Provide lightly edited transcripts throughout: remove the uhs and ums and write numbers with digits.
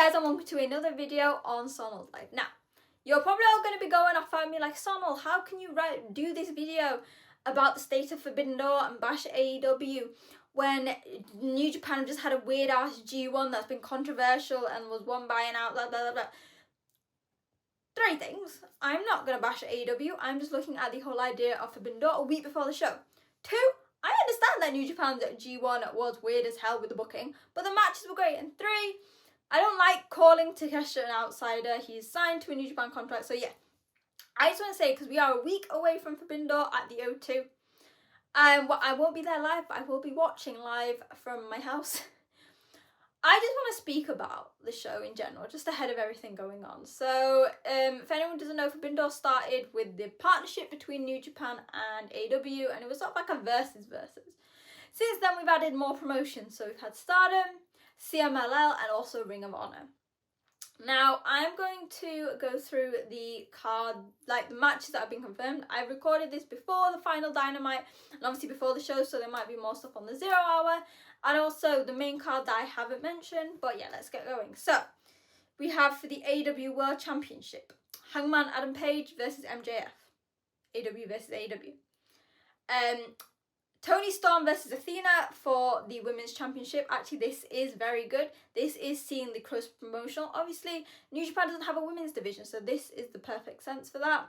guys, and welcome to another video on Sonal's life. Now, you're probably all going to be going off at me like, Sonal, how can you do this video about the state of Forbidden Door and bash AEW when New Japan just had a weird ass G1 that's been controversial and was won by an out, blah blah blah blah. 3 things. I'm not going to bash AEW. I'm just looking at the whole idea of Forbidden Door a week before the show. 2, I understand that New Japan's G1 was weird as hell with the booking, but the matches were great. And 3, I don't like calling Takeshita an outsider. He's signed to a New Japan contract, so yeah. I just want to say, because we are a week away from Forbidden Door at the O2, well, I won't be there live, but I will be watching live from my house. I just want to speak about the show in general, just ahead of everything going on. So, if anyone doesn't know, Forbidden Door started with the partnership between New Japan and AEW, and it was sort of like a versus. Since then, we've added more promotions. So we've had Stardom, CMLL, and also Ring of Honor. Now, I'm going to go through the card, like the matches that have been confirmed. I recorded this before the final Dynamite, and obviously before the show, so there might be more stuff on the 0 hour, and also the main card that I haven't mentioned. But yeah, let's get going. So, we have for the AEW World Championship, Hangman Adam Page versus MJF. AEW versus AEW. Toni Storm versus Athena for the Women's Championship. Actually, this is very good. This is seeing the close promotional. Obviously, New Japan doesn't have a women's division, so this is the perfect sense for that.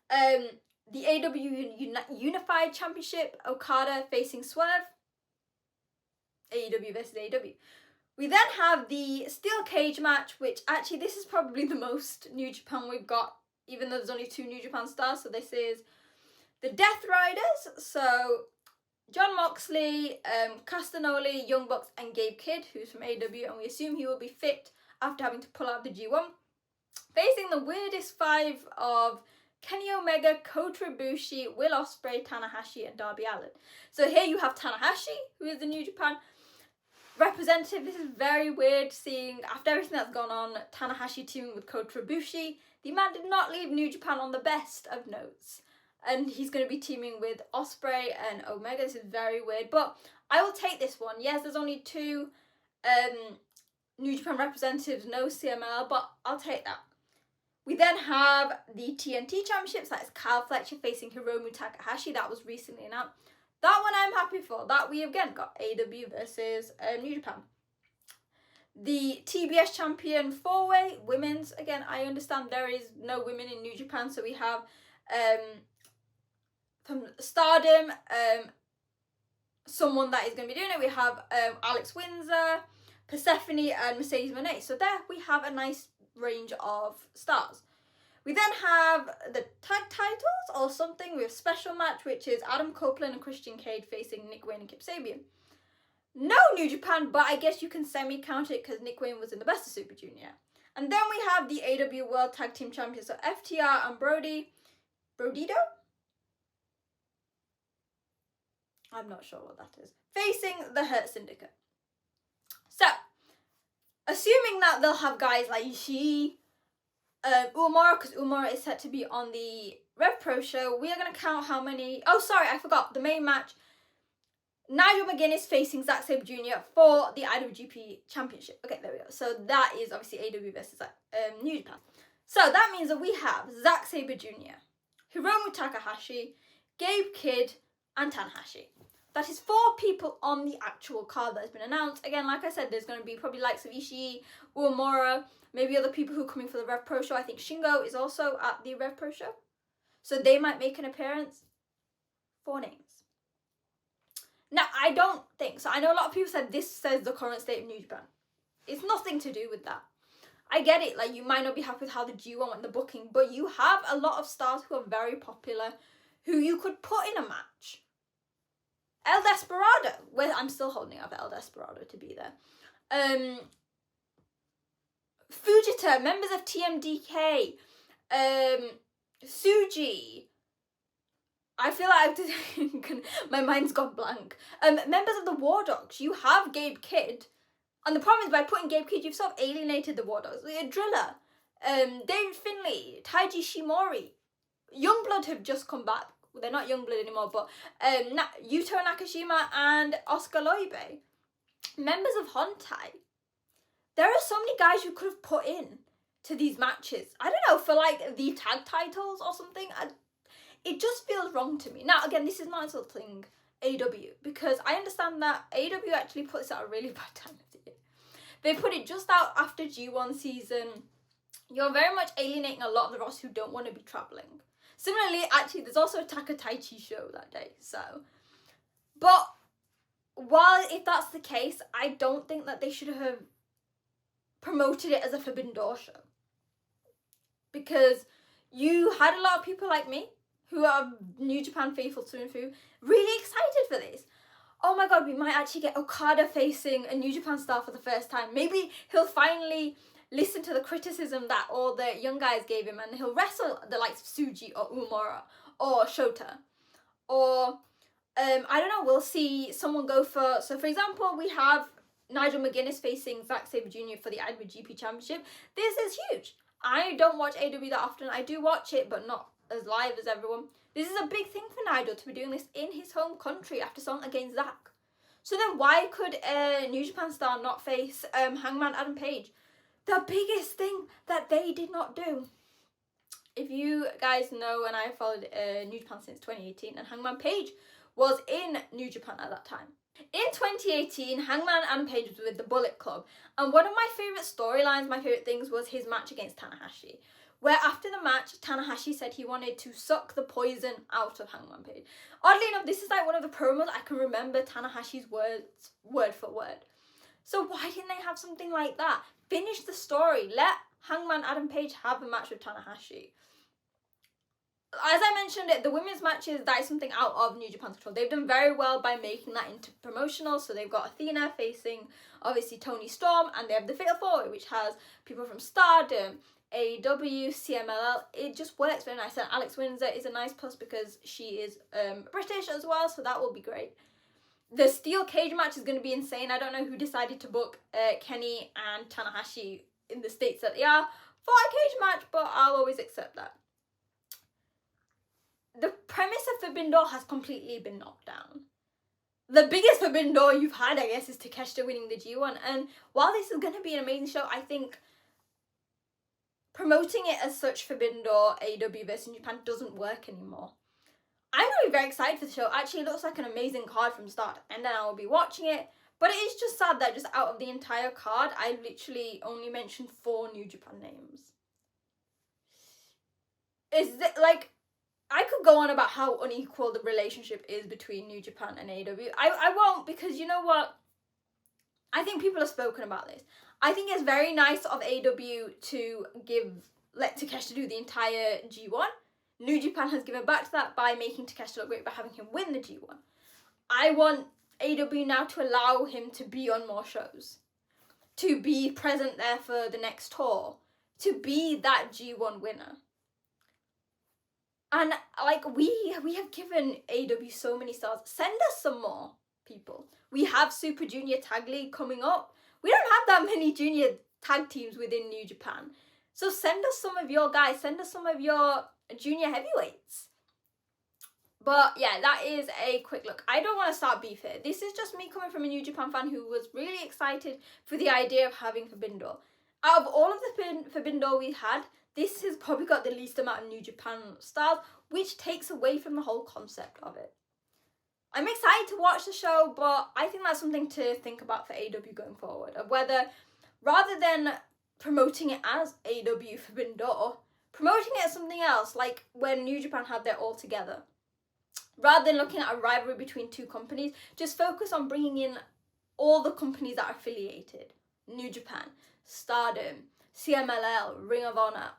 The AEW Unified Championship, Okada facing Swerve. AEW versus AEW. We then have the Steel Cage match, which actually this is probably the most New Japan we've got, even though there's only 2 New Japan stars. So this is the Death Riders, so Jon Moxley, Castagnoli, Young Bucks, and Gabe Kidd, who's from AEW, and we assume he will be fit after having to pull out the G1. Facing the weirdest 5 of Kenny Omega, Kota Ibushi, Will Ospreay, Tanahashi, and Darby Allin. So here you have Tanahashi, who is the New Japan representative. This is very weird seeing, after everything that's gone on, Tanahashi teaming with Kota Ibushi. The man did not leave New Japan on the best of notes. And he's going to be teaming with Ospreay and Omega. This is very weird, but I will take this one. Yes, there's only 2 New Japan representatives, no CML, but I'll take that. We then have the TNT Championships. That is Kyle Fletcher facing Hiromu Takahashi. That was recently announced. That one I'm happy for. That we again got AEW versus New Japan. The TBS Champion 4-way women's. Again, I understand there is no women in New Japan, so we have from Stardom, someone that is going to be doing it. We have Alex Windsor, Persephone, and Mercedes Moné. So there we have a nice range of stars. We then have the tag titles or something. We have a special match, which is Adam Copeland and Christian Cage facing Nick Wayne and Kip Sabian. No New Japan, but I guess you can semi-count it because Nick Wayne was in the Best of Super Junior. And then we have the AEW World Tag Team Champions, so FTR and Brodido? I'm not sure what that is. Facing the Hurt Syndicate. So, assuming that they'll have guys like Ishii, Uemura, because Uemura is set to be on the Rev Pro show, we are going to count how many... Oh, sorry, I forgot. The main match. Nigel McGuinness facing Zack Sabre Jr. for the IWGP Championship. Okay, there we go. So that is obviously AEW versus New Japan. So that means that we have Zack Sabre Jr., Hiromu Takahashi, Gabe Kidd, and Tanahashi. That is 4 people on the actual card that has been announced. Again, like I said, there's going to be probably likes of Ishii, Uemura, maybe other people who are coming for the Rev Pro show. I think Shingo is also at the Rev Pro show. So they might make an appearance. 4 names. Now, I don't think, so I know a lot of people said this says the current state of New Japan. It's nothing to do with that. I get it, like you might not be happy with how the G1 went, the booking, but you have a lot of stars who are very popular, who you could put in a match. El Desperado, well, I'm still holding up El Desperado to be there. Fujita, members of TMDK, Suji. I feel like my mind's gone blank. Members of the War Dogs, you have Gabe Kidd. And the problem is by putting Gabe Kidd, you've sort of alienated the War Dogs. Driller, David Finlay, Taiji Shimori. Youngblood have just come back. They're not Youngblood anymore, but Yuto Nakashima and Oscar Loibe. Members of Hontai. There are so many guys you could have put in to these matches. I don't know, for like the tag titles or something. It just feels wrong to me. Now, again, this is not insulting AEW, because I understand that AEW actually puts out a really bad time of the year. They put it just out after G1 season. You're very much alienating a lot of the roster who don't want to be travelling. Similarly, actually, there's also a Taka Taichi show that day, so. But while if that's the case, I don't think that they should have promoted it as a Forbidden Door show. Because you had a lot of people like me, who are New Japan faithful through and through, really excited for this. Oh my god, we might actually get Okada facing a New Japan star for the first time. Maybe he'll finally listen to the criticism that all the young guys gave him and he'll wrestle the likes of Tsuji or Umura or Shota. Or, I don't know, we'll see someone go for... So, for example, we have Nigel McGuinness facing Zack Sabre Jr. for the IWGP Championship. This is huge. I don't watch AEW that often. I do watch it, but not as live as everyone. This is a big thing for Nigel to be doing this in his home country after song against Zack. So then why could a New Japan star not face Hangman Adam Page? The biggest thing that they did not do. If you guys know, and I followed New Japan since 2018, and Hangman Page was in New Japan at that time. In 2018, Hangman Adam Page was with the Bullet Club, and one of my favourite storylines, my favourite things, was his match against Tanahashi, where after the match, Tanahashi said he wanted to suck the poison out of Hangman Page. Oddly enough, this is like one of the promos I can remember Tanahashi's words word for word. So why didn't they have something like that? Finish the story. Let Hangman Adam Page have a match with Tanahashi. As I mentioned it, the women's matches, that is something out of New Japan's control. They've done very well by making that into promotional. So they've got Athena facing, obviously, Toni Storm, and they have the Fatal 4, which has people from Stardom, AEW, CMLL. It just works very nice. And Alex Windsor is a nice plus because she is British as well, so that will be great. The steel cage match is going to be insane. I don't know who decided to book Kenny and Tanahashi in the states that they are for a cage match, but I'll always accept that. The premise of Forbidden Door has completely been knocked down. The biggest Forbidden Door you've had, I guess, is Takeshita winning the G1. And while this is going to be an amazing show, I think promoting it as such, Forbidden Door, AEW versus Japan, doesn't work anymore. I'm going to be very excited for the show. Actually, it looks like an amazing card from start to end, and I will be watching it. But it is just sad that just out of the entire card, I literally only mentioned 4 New Japan names. Is it like... I could go on about how unequal the relationship is between New Japan and AEW. I won't, because you know what? I think people have spoken about this. I think it's very nice of AEW to let Takeshita do the entire G1. New Japan has given back to that by making Takeshita look great by having him win the G1. I want AEW now to allow him to be on more shows, to be present there for the next tour, to be that G1 winner. And, like, we have given AEW so many stars. Send us some more people. We have Super Junior Tag League coming up. We don't have that many junior tag teams within New Japan. So send us some of your guys. Send us some of your junior heavyweights. But, yeah, that is a quick look. I don't want to start beef here. This is just me coming from a New Japan fan who was really excited for the idea of having Forbidden Door. Out of all of the Forbidden Door we had, this has probably got the least amount of New Japan stars, which takes away from the whole concept of it. I'm excited to watch the show, but I think that's something to think about for AEW going forward, of whether, rather than promoting it as AEW Forbidden Door, promoting it as something else, like when New Japan had their All Together. Rather than looking at a rivalry between 2 companies, just focus on bringing in all the companies that are affiliated. New Japan, Stardom, CMLL, Ring of Honor,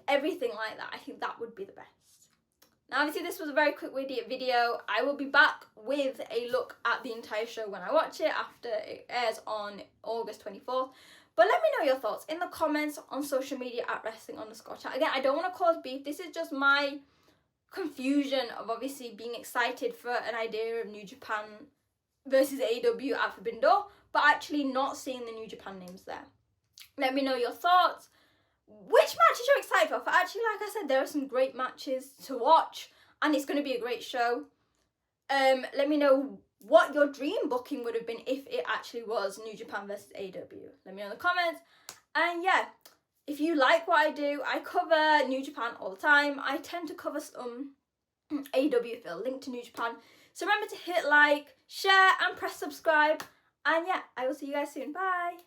everything like that. I think that would be the best. Now, obviously, this was a very quick video. I will be back with a look at the entire show when I watch it after it airs on August 24th. But let me know your thoughts in the comments on social media at wrestling_chat. Again, I don't want to cause beef. This is just my confusion of obviously being excited for an idea of New Japan versus AEW at Forbidden Door, but actually not seeing the New Japan names there. Let me know your thoughts. Which matches you're excited for? Actually, like I said, there are some great matches to watch, and it's going to be a great show. Let me know what your dream booking would have been if it actually was New Japan versus AEW. Let me know in the comments. And yeah, if you like what I do, I cover New Japan all the time. I tend to cover some AEW if it'll link to New Japan. So remember to hit like, share and press subscribe. And yeah, I will see you guys soon. Bye.